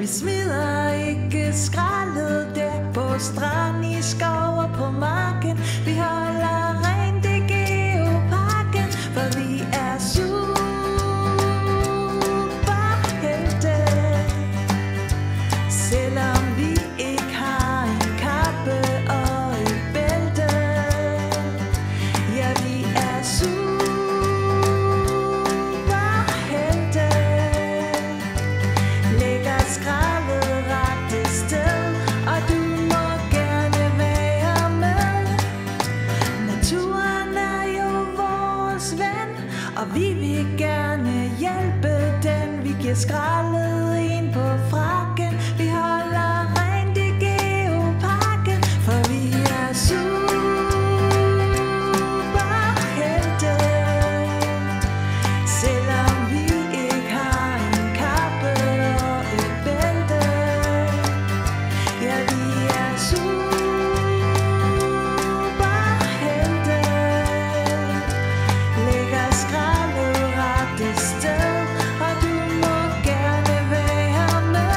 smider ikke skraldet der på strand, i skov og på marken. Vi holder rent i Geoparken, for vi er superhelte. Selvom vi ikke har en kappe og et bælte, ja, vi er superhelte. Lægger skraldet rette sted, og du må gerne være med. Naturen er jo vores ven, og vi vil gerne hjælpe den. Vi giver skraldet ind på frakken. Vi holder rent i Geoparken, for vi er superhelte. Selvom vi ikke har en kappe og et bælte, ja, vi er superhelte. Lægger skraldet rette sted, og du må gerne være med.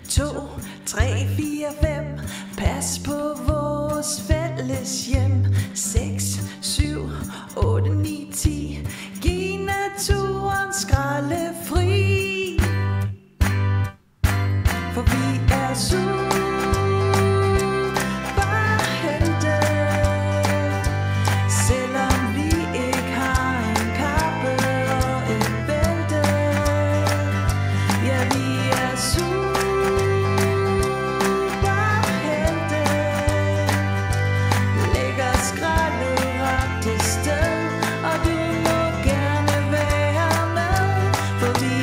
To, tre, fire, fem. Pas på vores fælles hjem. 6, 7, 8, 9, 10. Giv naturen skraldefri, for vi er superhelte. Selvom vi ikke har en kappe og et bælte, ja, vi er superhelte. Lægger skraldet rette sted, og du må gerne være med, for vi